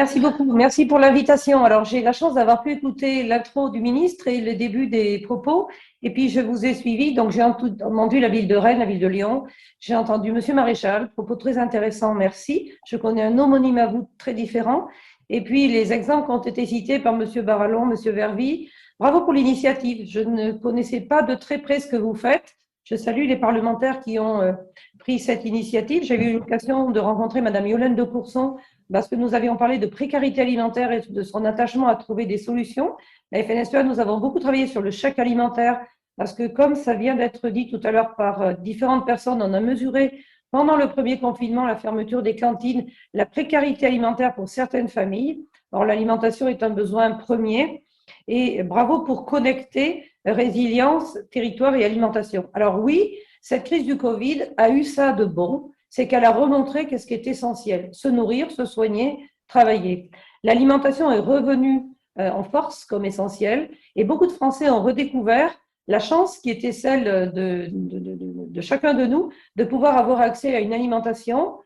Merci beaucoup. Merci pour l'invitation. Alors, j'ai la chance d'avoir pu écouter l'intro du ministre et le début des propos. Et puis, je vous ai suivi. Donc, j'ai entendu la ville de Rennes, la ville de Lyon. J'ai entendu Monsieur Maréchal. Propos très intéressants. Merci. Je connais un homonyme à vous très différent. Et puis, les exemples qui ont été cités par Monsieur Barallon, Monsieur Vervy. Bravo pour l'initiative. Je ne connaissais pas de très près ce que vous faites. Je salue les parlementaires qui ont pris cette initiative. J'ai eu l'occasion de rencontrer Madame Yolande de Courson parce que nous avions parlé de précarité alimentaire et de son attachement à trouver des solutions. La FNSEA, nous avons beaucoup travaillé sur le chèque alimentaire parce que, comme ça vient d'être dit tout à l'heure par différentes personnes, on a mesuré pendant le premier confinement la fermeture des cantines, la précarité alimentaire pour certaines familles. Or, l'alimentation est un besoin premier et bravo pour connecter résilience, territoire et alimentation. Alors oui, cette crise du Covid a eu ça de bon, c'est qu'elle a remontré qu'est-ce qui est essentiel, se nourrir, se soigner, travailler. L'alimentation est revenue en force comme essentielle et beaucoup de Français ont redécouvert la chance qui était celle de chacun de nous de pouvoir avoir accès à une alimentation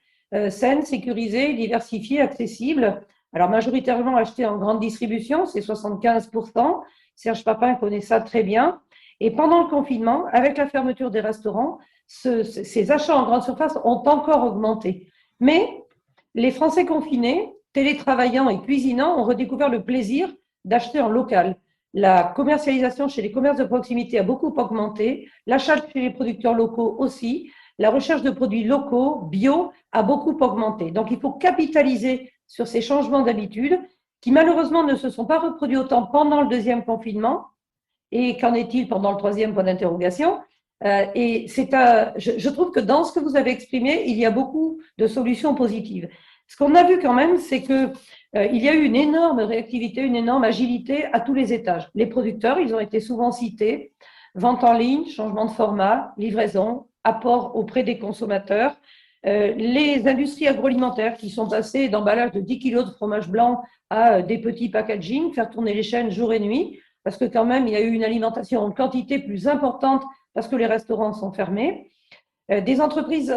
saine, sécurisée, diversifiée, accessible. Alors majoritairement achetée en grande distribution, c'est 75%. Serge Papin connaît ça très bien. Et pendant le confinement, avec la fermeture des restaurants, ces achats en grande surface ont encore augmenté. Mais les Français confinés, télétravaillant et cuisinant, ont redécouvert le plaisir d'acheter en local. La commercialisation chez les commerces de proximité a beaucoup augmenté, l'achat chez les producteurs locaux aussi, la recherche de produits locaux, bio, a beaucoup augmenté. Donc il faut capitaliser sur ces changements d'habitude qui malheureusement ne se sont pas reproduits autant pendant le deuxième confinement. Et qu'en est-il pendant le troisième point d'interrogation? Et je trouve que dans ce que vous avez exprimé, il y a beaucoup de solutions positives. Ce qu'on a vu quand même, c'est que il y a eu une énorme réactivité, une énorme agilité à tous les étages. Les producteurs, ils ont été souvent cités, vente en ligne, changement de format, livraison, apport auprès des consommateurs. Les industries agroalimentaires qui sont passées d'emballage de 10 kilos de fromage blanc à des petits packaging, faire tourner les chaînes jour et nuit, parce que quand même, il y a eu une alimentation en quantité plus importante parce que les restaurants sont fermés. Des entreprises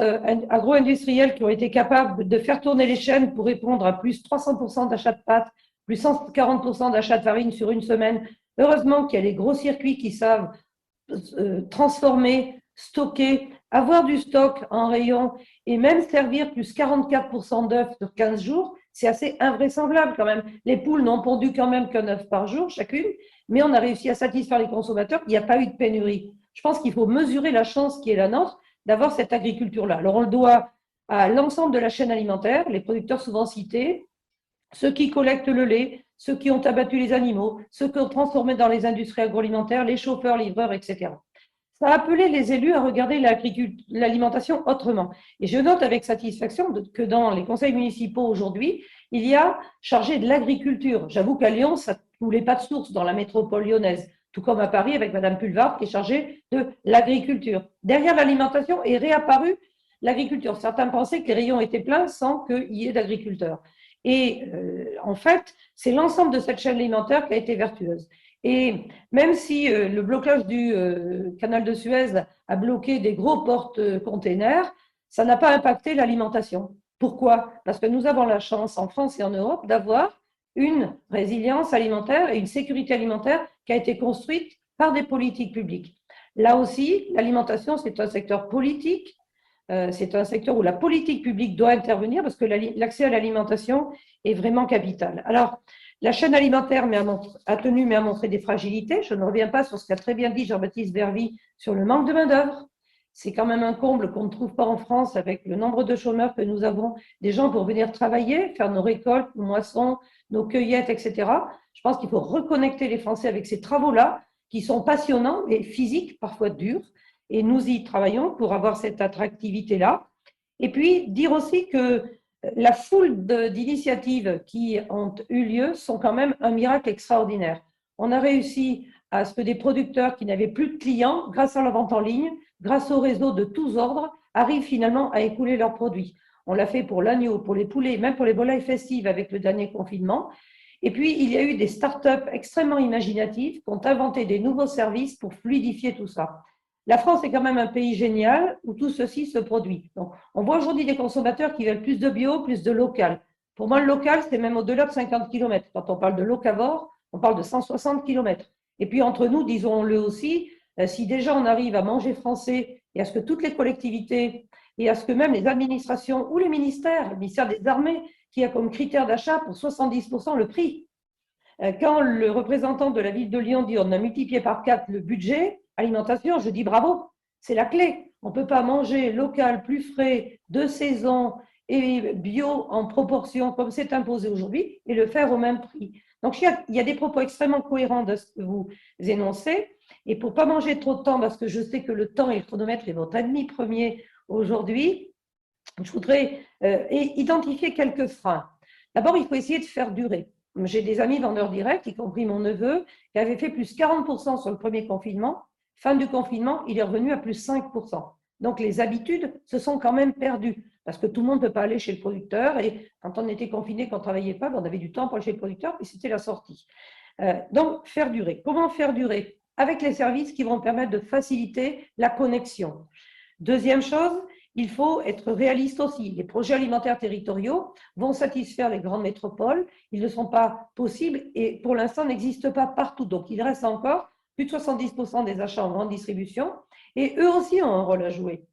agro-industrielles qui ont été capables de faire tourner les chaînes pour répondre à plus 300% d'achats de pâtes, plus 140% d'achats de farine sur une semaine. Heureusement qu'il y a les gros circuits qui savent transformer, stocker, avoir du stock en rayon et même servir plus 44% d'œufs sur 15 jours, c'est assez invraisemblable quand même. Les poules n'ont pondu quand même qu'un œuf par jour chacune, mais on a réussi à satisfaire les consommateurs, il n'y a pas eu de pénurie. Je pense qu'il faut mesurer la chance qui est la nôtre d'avoir cette agriculture-là. Alors on le doit à l'ensemble de la chaîne alimentaire, les producteurs souvent cités, ceux qui collectent le lait, ceux qui ont abattu les animaux, ceux qui ont transformé dans les industries agroalimentaires, les chauffeurs, livreurs, etc. Ça a appelé les élus à regarder l'alimentation autrement. Et je note avec satisfaction que dans les conseils municipaux aujourd'hui, il y a chargé de l'agriculture. J'avoue qu'à Lyon, ça ne coulait pas de source dans la métropole lyonnaise, tout comme à Paris avec Madame Pulvar qui est chargée de l'agriculture. Derrière l'alimentation est réapparue l'agriculture. Certains pensaient que les rayons étaient pleins sans qu'il y ait d'agriculteurs. Et en fait, c'est l'ensemble de cette chaîne alimentaire qui a été vertueuse. Et même si le blocage du canal de Suez a bloqué des gros porte-containers, ça n'a pas impacté l'alimentation. Pourquoi? Parce que nous avons la chance en France et en Europe d'avoir une résilience alimentaire et une sécurité alimentaire qui a été construite par des politiques publiques. Là aussi, l'alimentation, c'est un secteur politique, c'est un secteur où la politique publique doit intervenir parce que l'accès à l'alimentation est vraiment capital. Alors, la chaîne alimentaire a tenu mais a montré des fragilités. Je ne reviens pas sur ce qu'a très bien dit Jean-Baptiste Vervy sur le manque de main-d'œuvre. C'est quand même un comble qu'on ne trouve pas en France avec le nombre de chômeurs que nous avons, des gens pour venir travailler, faire nos récoltes, nos moissons, nos cueillettes, etc. Je pense qu'il faut reconnecter les Français avec ces travaux-là qui sont passionnants et physiques, parfois durs. Et nous y travaillons pour avoir cette attractivité-là. Et puis, dire aussi que la foule d'initiatives qui ont eu lieu sont quand même un miracle extraordinaire. On a réussi à ce que des producteurs qui n'avaient plus de clients, grâce à la vente en ligne, grâce au réseau de tous ordres, arrivent finalement à écouler leurs produits. On l'a fait pour l'agneau, pour les poulets, même pour les volailles festives avec le dernier confinement. Et puis, il y a eu des startups extrêmement imaginatives qui ont inventé des nouveaux services pour fluidifier tout ça. La France est quand même un pays génial où tout ceci se produit. Donc, on voit aujourd'hui des consommateurs qui veulent plus de bio, plus de local. Pour moi, le local, c'est même au-delà de 50 kilomètres. Quand on parle de locavore, on parle de 160 kilomètres. Et puis entre nous, disons-le aussi, si déjà on arrive à manger français et à ce que toutes les collectivités et à ce que même les administrations ou les ministères, le ministère des Armées, qui a comme critère d'achat pour 70% le prix. Quand le représentant de la ville de Lyon dit on a multiplié par 4 le budget alimentation, je dis bravo, c'est la clé. On ne peut pas manger local, plus frais, de saison et bio en proportion comme c'est imposé aujourd'hui et le faire au même prix. Donc il y a des propos extrêmement cohérents de ce que vous énoncez. Et pour ne pas manger trop de temps, parce que je sais que le temps et le chronomètre est votre ennemi premier aujourd'hui, je voudrais identifier quelques freins. D'abord, il faut essayer de faire durer. J'ai des amis vendeurs directs, y compris mon neveu, qui avait fait plus 40% sur le premier confinement. Fin du confinement, il est revenu à plus 5%. Donc les habitudes se sont quand même perdues parce que tout le monde ne peut pas aller chez le producteur et quand on était confiné, quand on ne travaillait pas, on avait du temps pour aller chez le producteur et c'était la sortie. Donc faire durer. Comment faire durer? Avec les services qui vont permettre de faciliter la connexion. Deuxième chose, il faut être réaliste aussi. Les projets alimentaires territoriaux vont satisfaire les grandes métropoles. Ils ne sont pas possibles et pour l'instant n'existent pas partout. Donc il reste encore plus de 70% des achats en grande distribution et eux aussi ont un rôle à jouer.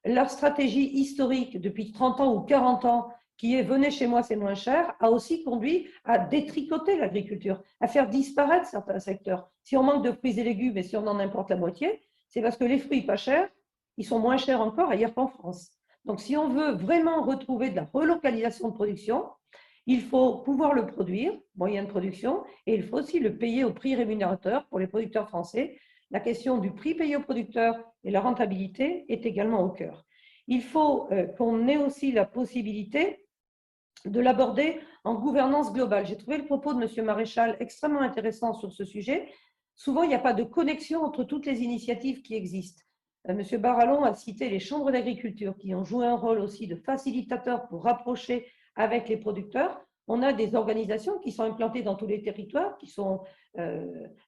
Leur stratégie historique depuis 30 ans ou 40 ans qui est venez chez moi, c'est moins cher, a aussi conduit à détricoter l'agriculture, à faire disparaître certains secteurs. Si on manque de fruits et légumes et si on en importe la moitié, c'est parce que les fruits pas chers, ils sont moins chers encore ailleurs qu'en France. Donc, si on veut vraiment retrouver de la relocalisation de production, il faut pouvoir le produire, moyen de production, et il faut aussi le payer au prix rémunérateur pour les producteurs français. La question du prix payé aux producteurs et la rentabilité est également au cœur. Il faut qu'on ait aussi la possibilité de l'aborder en gouvernance globale. J'ai trouvé le propos de M. Maréchal extrêmement intéressant sur ce sujet. Souvent, il n'y a pas de connexion entre toutes les initiatives qui existent. M. Barallon a cité les chambres d'agriculture qui ont joué un rôle aussi de facilitateur pour rapprocher avec les producteurs. On a des organisations qui sont implantées dans tous les territoires, qui sont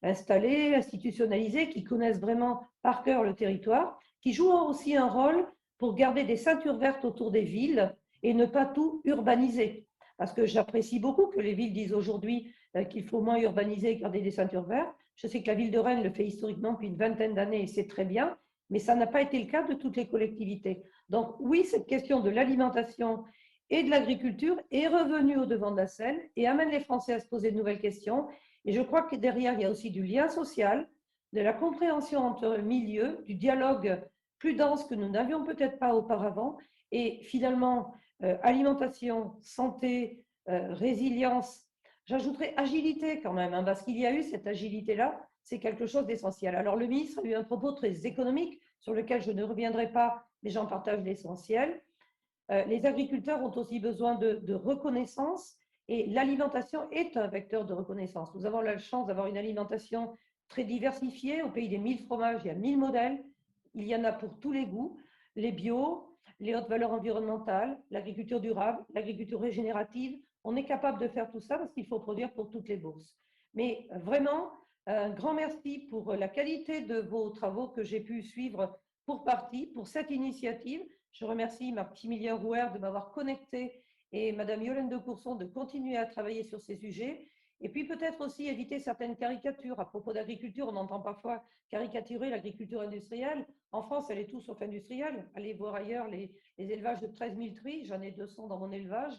installées, institutionnalisées, qui connaissent vraiment par cœur le territoire, qui jouent aussi un rôle pour garder des ceintures vertes autour des villes et ne pas tout urbaniser. Parce que j'apprécie beaucoup que les villes disent aujourd'hui qu'il faut moins urbaniser et garder des ceintures vertes. Je sais que la ville de Rennes le fait historiquement depuis une vingtaine d'années et c'est très bien, mais ça n'a pas été le cas de toutes les collectivités. Donc oui, cette question de l'alimentation et de l'agriculture est revenue au devant de la scène et amène les Français à se poser de nouvelles questions. Et je crois que derrière, il y a aussi du lien social, de la compréhension entre milieux, du dialogue plus dense que nous n'avions peut-être pas auparavant. Et finalement, alimentation, santé, résilience, j'ajouterais agilité quand même, hein, parce qu'il y a eu cette agilité-là, c'est quelque chose d'essentiel. Alors le ministre a eu un propos très économique sur lequel je ne reviendrai pas, mais j'en partage l'essentiel. Les agriculteurs ont aussi besoin de reconnaissance et l'alimentation est un vecteur de reconnaissance. Nous avons la chance d'avoir une alimentation très diversifiée. Au pays des 1000 fromages, il y a 1000 modèles. Il y en a pour tous les goûts. Les bio, les hautes valeurs environnementales, l'agriculture durable, l'agriculture régénérative. On est capable de faire tout ça parce qu'il faut produire pour toutes les bourses. Mais vraiment, un grand merci pour la qualité de vos travaux que j'ai pu suivre pour partie, pour cette initiative. Je remercie Maximilien Rouer de m'avoir connecté et Madame Yolande de Courson de continuer à travailler sur ces sujets. Et puis peut-être aussi éviter certaines caricatures. À propos d'agriculture, on entend parfois caricaturer l'agriculture industrielle. En France, elle est tout sauf industrielle. Allez voir ailleurs les élevages de 13 000 truies. J'en ai 200 dans mon élevage.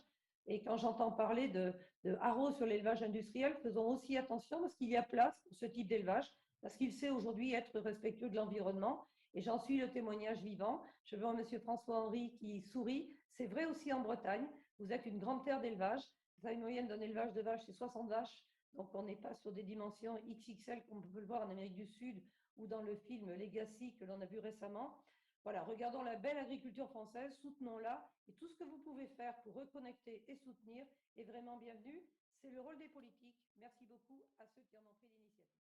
Et quand j'entends parler de haro sur l'élevage industriel, faisons aussi attention parce qu'il y a place pour ce type d'élevage, parce qu'il sait aujourd'hui être respectueux de l'environnement. Et j'en suis le témoignage vivant. Je vois M. François-Henri qui sourit. C'est vrai aussi en Bretagne. Vous êtes une grande terre d'élevage. Vous avez une moyenne d'un élevage de vaches, c'est 60 vaches. Donc on n'est pas sur des dimensions XXL comme on peut le voir en Amérique du Sud ou dans le film Legacy que l'on a vu récemment. Voilà, regardons la belle agriculture française, soutenons-la. Et tout ce que vous pouvez faire pour reconnecter et soutenir est vraiment bienvenu. C'est le rôle des politiques. Merci beaucoup à ceux qui en ont pris l'initiative.